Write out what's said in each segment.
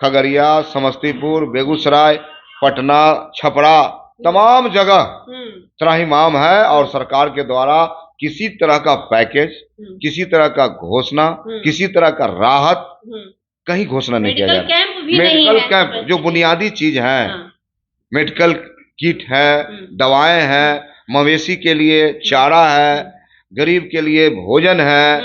खगड़िया, समस्तीपुर, बेगूसराय, पटना, छपरा, तमाम जगह त्राहिमाम है और सरकार के द्वारा किसी तरह का पैकेज, किसी तरह का घोषणा, किसी तरह का राहत कहीं घोषणा नहीं किया जा रहा। मेडिकल कैंप जो बुनियादी चीज है, मेडिकल किट है, दवाएं हैं, मवेशी के लिए चारा है, गरीब के लिए भोजन है,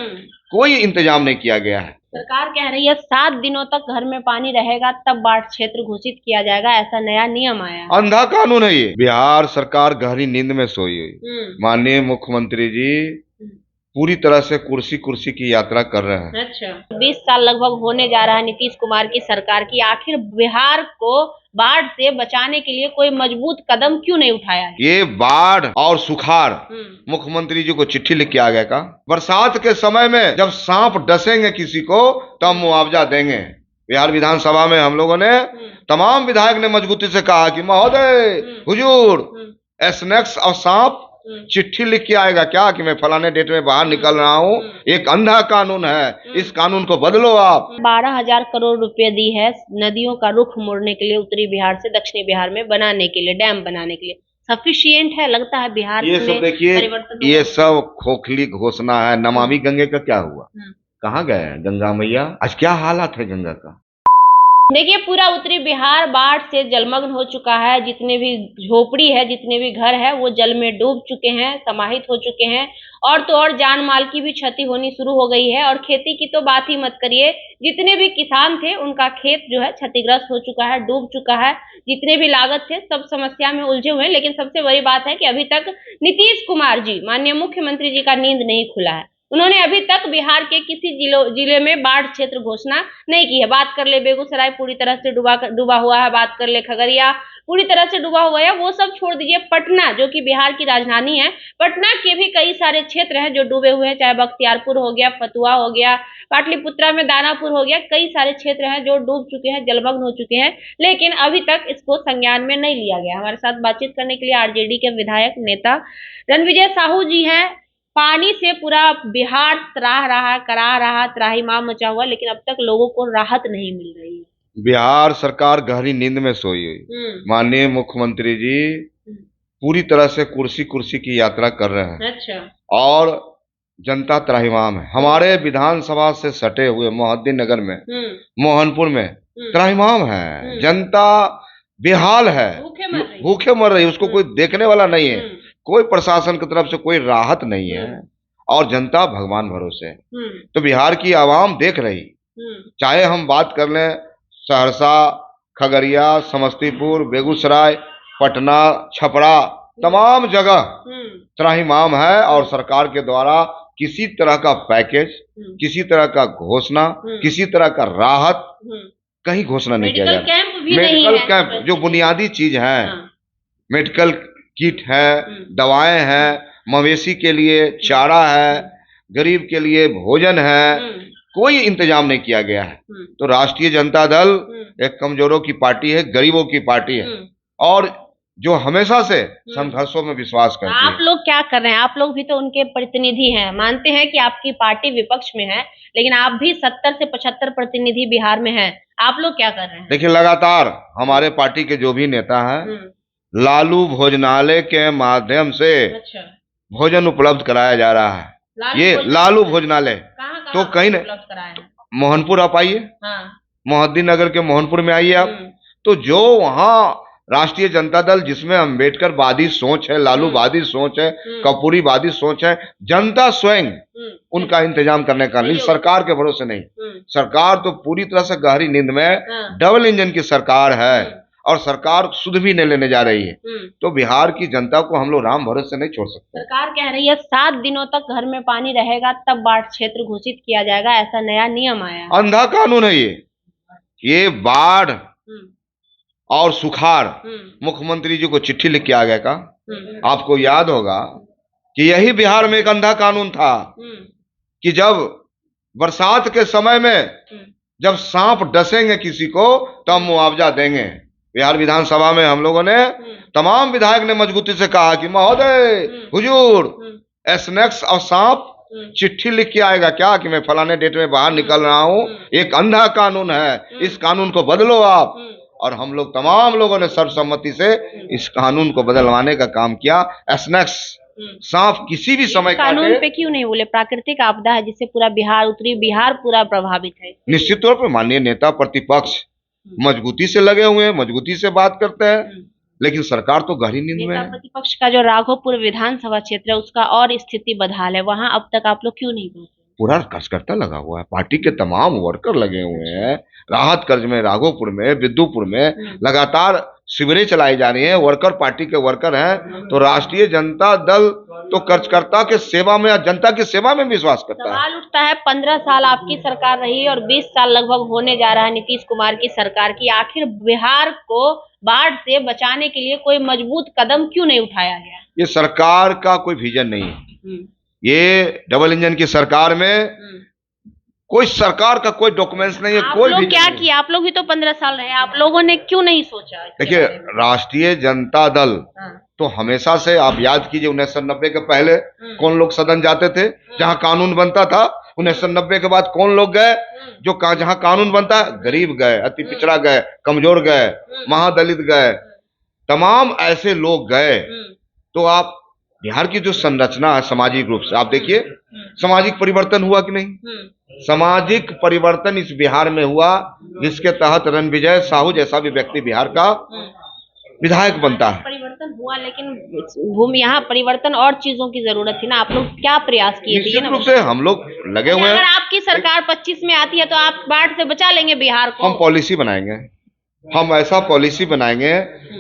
कोई इंतजाम नहीं किया गया है। सरकार कह रही है 7 दिनों तक घर में पानी रहेगा तब बाढ़ क्षेत्र घोषित किया जाएगा, ऐसा नया नियम आया है। अंधा कानून है ये। बिहार सरकार गहरी नींद में सोई हुई। माननीय मुख्यमंत्री जी पूरी तरह से कुर्सी कुर्सी की यात्रा कर रहे हैं। अच्छा, 20 साल लगभग होने जा रहा है नीतीश कुमार की सरकार की, आखिर बिहार को बाढ़ से बचाने के लिए कोई मजबूत कदम क्यों नहीं उठाया है? ये बाढ़ और सुखाड़ मुख्यमंत्री जी को चिट्ठी लिख के आ गया का, बरसात के समय में जब सांप डसेंगे किसी को तब मुआवजा देंगे। बिहार विधानसभा में हम लोगों ने तमाम विधायक ने मजबूती से कहा कि महोदय, हुजूर, स्नेक्स और सांप चिट्ठी लिख के आएगा क्या कि मैं फलाने डेट में बाहर निकल रहा हूँ। एक अंधा कानून है, इस कानून को बदलो आप। 12,000 करोड़ रुपए दी है नदियों का रुख मोड़ने के लिए, उत्तरी बिहार से दक्षिणी बिहार में बनाने के लिए, डैम बनाने के लिए। सफिशिएंट है लगता है बिहार ये सब? देखिए, ये सब खोखली घोषणा है। नमामि गंगे का क्या हुआ? कहाँ गए गंगा मैया? आज क्या हालत है गंगा का? देखिए, पूरा उत्तरी बिहार बाढ़ से जलमग्न हो चुका है। जितने भी झोपड़ी है, जितने भी घर है, वो जल में डूब चुके हैं, समाहित हो चुके हैं। और तो और जान माल की भी क्षति होनी शुरू हो गई है। और खेती की तो बात ही मत करिए, जितने भी किसान थे उनका खेत जो है क्षतिग्रस्त हो चुका है, डूब चुका है। जितने भी लागत थे सब समस्या में उलझे हुए हैं। लेकिन सबसे बड़ी बात है कि अभी तक नीतीश कुमार जी, माननीय मुख्यमंत्री जी का नींद नहीं खुला है। उन्होंने अभी तक बिहार के किसी जिले में बाढ़ क्षेत्र घोषणा नहीं की है। बात कर ले बेगूसराय पूरी तरह से डूबा हुआ है, बात कर ले खगड़िया पूरी तरह से डूबा हुआ है, वो सब छोड़ दीजिए। पटना जो कि बिहार की राजधानी है, पटना के भी कई सारे क्षेत्र हैं जो डूबे हुए हैं, चाहे बख्तियारपुर हो गया, फतुहा हो गया, पाटलिपुत्रा में दानापुर हो गया, कई सारे क्षेत्र हैं जो डूब चुके हैं, जलमग्न हो चुके हैं। लेकिन अभी तक इसको संज्ञान में नहीं लिया गया। हमारे साथ बातचीत करने के लिए आरजेडी के विधायक नेता रणविजय साहू जी हैं। पानी से पूरा बिहार करा रहा, त्राहिमाम मचा हुआ, लेकिन अब तक लोगों को राहत नहीं मिल रही है। बिहार सरकार गहरी नींद में सोई हुई। माननीय मुख्यमंत्री जी पूरी तरह से कुर्सी कुर्सी की यात्रा कर रहे हैं। अच्छा। और जनता त्राहिमाम है। हमारे विधानसभा से सटे हुए मोहद्दीन नगर में, मोहनपुर में त्राहिमाम है। जनता बेहाल है, भूखे मर रही है। उसको कोई देखने वाला नहीं है, कोई प्रशासन की तरफ से कोई राहत नहीं है और जनता भगवान भरोसे है। तो बिहार की आवाम देख रही, चाहे हम बात कर लें सहरसा, खगड़िया, समस्तीपुर, बेगूसराय, पटना, छपरा, तमाम जगह त्राहिमाम है और सरकार के द्वारा किसी तरह का पैकेज, किसी तरह का घोषणा, किसी तरह का राहत कहीं घोषणा नहीं किया जा रहा। मेडिकल कैंप जो बुनियादी चीज है, मेडिकल किट है, दवाएं हैं, मवेशी के लिए चारा है, गरीब के लिए भोजन है, कोई इंतजाम नहीं किया गया है। तो राष्ट्रीय जनता दल एक कमजोरों की पार्टी है, गरीबों की पार्टी है और जो हमेशा से संघर्षों में विश्वास करती है। आप लोग क्या कर रहे हैं? आप लोग भी तो उनके प्रतिनिधि हैं। मानते हैं कि आपकी पार्टी विपक्ष में है, लेकिन आप भी 70 से 75 प्रतिनिधि बिहार में हैं। आप लोग क्या कर रहे हैं? देखिए, लगातार हमारे पार्टी के जो भी नेता हैं, लालू भोजनालय के माध्यम से भोजन उपलब्ध कराया जा रहा है। ये लालू भोजनालय तो कहीं नहीं, मोहनपुर आप आइए, मोहद्दीन नगर के मोहनपुर में आइए आप, तो जो वहाँ राष्ट्रीय जनता दल जिसमें अम्बेडकर वादी सोच है, लालू वादी सोच है, कपूरी वादी सोच है, जनता स्वयं उनका इंतजाम करने का नहीं, सरकार के भरोसे नहीं। सरकार तो पूरी तरह से गहरी नींद में, डबल इंजन की सरकार है और सरकार सुध भी नहीं लेने जा रही है। तो बिहार की जनता को हम लोग राम भरोसे नहीं छोड़ सकते। सरकार कह रही है 7 दिनों तक घर में पानी रहेगा तब बाढ़ क्षेत्र घोषित किया जाएगा, ऐसा नया नियम आया। अंधा कानून है ये बाढ़ और सुखाड़ मुख्यमंत्री जी को चिट्ठी लिख के आ गया का। आपको याद होगा कि यही बिहार में एक अंधा कानून था कि जब बरसात के समय में जब सांप डसेंगे किसी को तब मुआवजा देंगे। बिहार विधानसभा में हम लोगों ने तमाम विधायक ने मजबूती से कहा कि महोदय, हुजूर, स्नेक्स और सांप चिट्ठी लिख के आएगा क्या कि मैं फलाने डेट में बाहर निकल रहा हूँ, एक अंधा कानून है, इस कानून को बदलो आप। और हम लोग तमाम लोगों ने सर्वसम्मति से इस कानून को बदलवाने का काम किया। स्नेक्स सांप किसी भी समय कानून पे क्यों नहीं बोले? प्राकृतिक आपदा है जिससे पूरा बिहार, उत्तरी बिहार पूरा प्रभावित है। निश्चित तौर पर माननीय नेता प्रतिपक्ष मजबूती से लगे हुए हैं, मजबूती से बात करते हैं, लेकिन सरकार तो गहरी नींद में है। प्रतिपक्ष का जो राघोपुर विधानसभा क्षेत्र है उसका और स्थिति बदहाल है, वहां अब तक आप लोग क्यों नहीं पहुंचे? पूरा कार्यकर्ता लगा हुआ है, पार्टी के तमाम वर्कर लगे हुए हैं। राहत कर्ज में, राघोपुर में, विद्युपुर में लगातार शिविरें चलाई जा रही हैं। वर्कर पार्टी के वर्कर हैं, तो राष्ट्रीय जनता दल तो कार्यकर्ता के सेवा में, जनता की सेवा में विश्वास करता है। सवाल उठता है 15 साल आपकी सरकार रही और 20 साल लगभग होने जा रहा है नीतीश कुमार की सरकार की, आखिर बिहार को बाढ़ से बचाने के लिए कोई मजबूत कदम क्यों नहीं उठाया गया? ये सरकार का कोई विजन नहीं है। ये डबल इंजन की सरकार में कोई सरकार का कोई डॉक्यूमेंट्स नहीं है। कोई लोग क्या किया? आप लोग भी तो 15 साल रहे, आप लोगों ने क्यों नहीं सोचा? देखिए, राष्ट्रीय जनता दल तो हमेशा से, आप याद कीजिए 1990 के पहले कौन लोग सदन जाते थे जहां कानून बनता था। 1990 के बाद कौन लोग गए जो जहां कानून बनता है? गरीब गए, अति पिछड़ा गए, कमजोर गए, महादलित गए, तमाम ऐसे लोग गए। तो आप बिहार की जो संरचना है सामाजिक रूप से, आप देखिए सामाजिक परिवर्तन हुआ कि नहीं? सामाजिक परिवर्तन इस बिहार में हुआ जिसके तहत रणविजय साहू जैसा भी व्यक्ति बिहार का विधायक बनता है। परिवर्तन हुआ, लेकिन यहाँ परिवर्तन और चीजों की जरूरत थी ना। आप लोग क्या प्रयास किए थे? निश्चित रूप से हम लोग लगे हुए हैं। अगर आपकी सरकार 25 में आती है तो आप बाढ़ से बचा लेंगे बिहार को? हम पॉलिसी बनाएंगे, हम ऐसा पॉलिसी बनाएंगे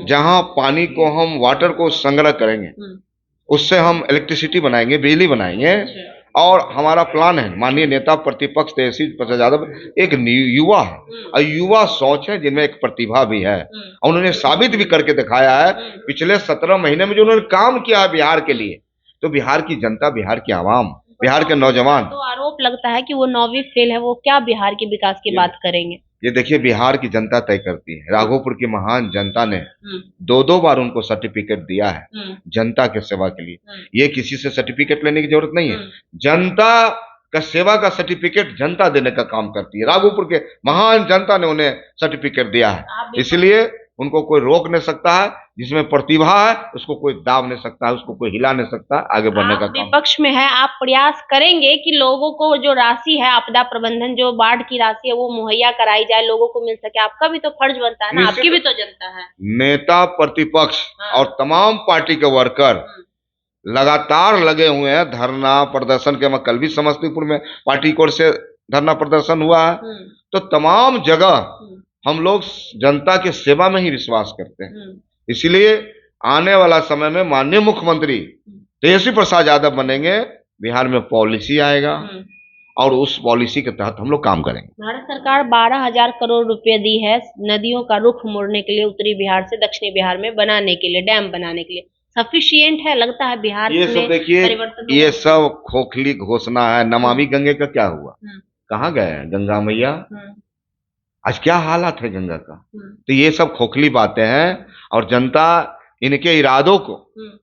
जहां पानी को, हम वाटर को संग्रह करेंगे, उससे हम इलेक्ट्रिसिटी बनाएंगे, बिजली बनाएंगे। और हमारा प्लान है, माननीय नेता प्रतिपक्ष तेजस्वी प्रसाद यादव एक युवा है और युवा सोच है जिनमें एक प्रतिभा भी है, और उन्होंने साबित भी करके दिखाया है। पिछले 17 महीने में जो उन्होंने काम किया है बिहार के लिए, तो बिहार की जनता, बिहार की आवाम, बिहार के नौजवान, तो आरोप लगता है कि वो 9वीं फेल है, वो क्या बिहार के विकास की बात करेंगे? ये देखिए, बिहार की जनता तय करती है। राघोपुर की महान जनता ने 2-2 बार उनको सर्टिफिकेट दिया है जनता के सेवा के लिए। ये किसी से सर्टिफिकेट लेने की जरूरत नहीं है, जनता का सेवा का सर्टिफिकेट जनता देने का काम करती है। राघोपुर के महान जनता ने उन्हें सर्टिफिकेट दिया है, इसलिए उनको कोई रोक नहीं सकता है। जिसमें प्रतिभा है उसको कोई दाब नहीं सकता है, उसको कोई हिला नहीं सकता, आगे बढ़ने का काम। विपक्ष में है, आप प्रयास करेंगे कि लोगों को जो राशि है, आपदा प्रबंधन जो बाढ़ की राशि है वो मुहैया कराई जाए, लोगों को मिल सके? आपका भी तो फर्ज बनता है ना, आपकी भी तो जनता है। नेता प्रतिपक्ष और तमाम पार्टी के वर्कर लगातार लगे हुए हैं धरना प्रदर्शन के। मैं कल भी समस्तीपुर में पार्टी की ओर से धरना प्रदर्शन हुआ है। तो तमाम जगह हम लोग जनता के सेवा में ही विश्वास करते हैं, इसलिए आने वाला समय में माननीय मुख्यमंत्री तेजस्वी प्रसाद यादव बनेंगे, बिहार में पॉलिसी आएगा और उस पॉलिसी के तहत हम लोग काम करेंगे। भारत सरकार 12,000 करोड़ रुपए दी है नदियों का रुख मोड़ने के लिए, उत्तरी बिहार से दक्षिणी बिहार में बनाने के लिए, डैम बनाने के लिए। सफिशिएंट है लगता है बिहार में? ये सब देखिए, ये सब खोखली घोषणा है। नमामि गंगे का क्या हुआ? कहाँ गए गंगा मैया? आज क्या हालात है गंगा का? तो ये सब खोखली बातें हैं, और जनता इनके इरादों को,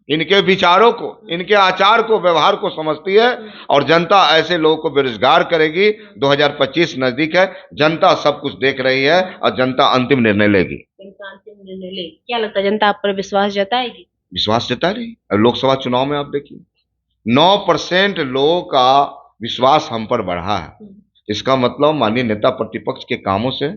इनके विचारों को, इनके आचार को, व्यवहार को समझती है, और जनता ऐसे लोगों को बेरोजगार करेगी। 2025 नजदीक है, जनता सब कुछ देख रही है और जनता अंतिम निर्णय लेगी। क्या लगता है, जनता आप पर विश्वास जताएगी? विश्वास जता रही। और लोकसभा चुनाव में आप देखिए 9% लोगों का विश्वास हम पर बढ़ा है। इसका मतलब माननीय नेता प्रतिपक्ष के कामों से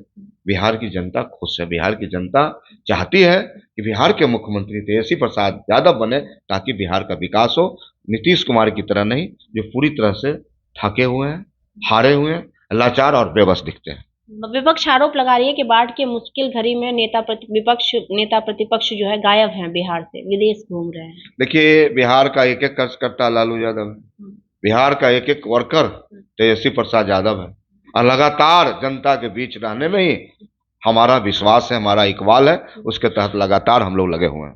बिहार की जनता खुश है। बिहार की जनता चाहती है कि बिहार के मुख्यमंत्री तेजस्वी प्रसाद यादव बने, ताकि बिहार का विकास हो। नीतीश कुमार की तरह नहीं, जो पूरी तरह से थके हुए हैं, हारे हुए हैं, लाचार और बेबस दिखते हैं। विपक्ष आरोप लगा रही है कि बाढ़ के मुश्किल घड़ी में नेता प्रतिपक्ष जो है गायब हैं बिहार से, विदेश घूम रहे हैं। देखिए, बिहार का एक एक कार्यकर्ता लालू यादव है, बिहार का एक एक वर्कर तेजस्वी प्रसाद यादव है, और लगातार जनता के बीच रहने में ही हमारा विश्वास है, हमारा इकबाल है, उसके तहत लगातार हम लोग लगे हुए हैं।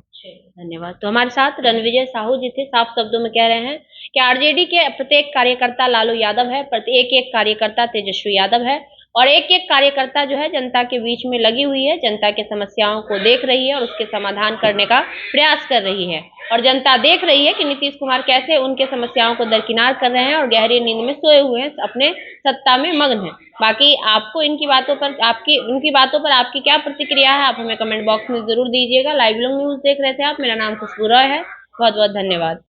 धन्यवाद। तो हमारे साथ रणविजय साहू जी थे, साफ शब्दों में कह रहे हैं कि आरजेडी के प्रत्येक कार्यकर्ता लालू यादव है, प्रत्येक एक कार्यकर्ता तेजस्वी यादव है, और एक एक कार्यकर्ता जो है जनता के बीच में लगी हुई है, जनता के समस्याओं को देख रही है और उसके समाधान करने का प्रयास कर रही है। और जनता देख रही है कि नीतीश कुमार कैसे उनके समस्याओं को दरकिनार कर रहे हैं और गहरी नींद में सोए हुए हैं, अपने सत्ता में मग्न हैं। बाकी आपको इनकी बातों पर आपकी क्या प्रतिक्रिया है, आप हमें कमेंट बॉक्स में जरूर दीजिएगा। लाइव लोग न्यूज देख रहे थे आप, मेरा नाम खुशबू रॉय है। बहुत बहुत धन्यवाद।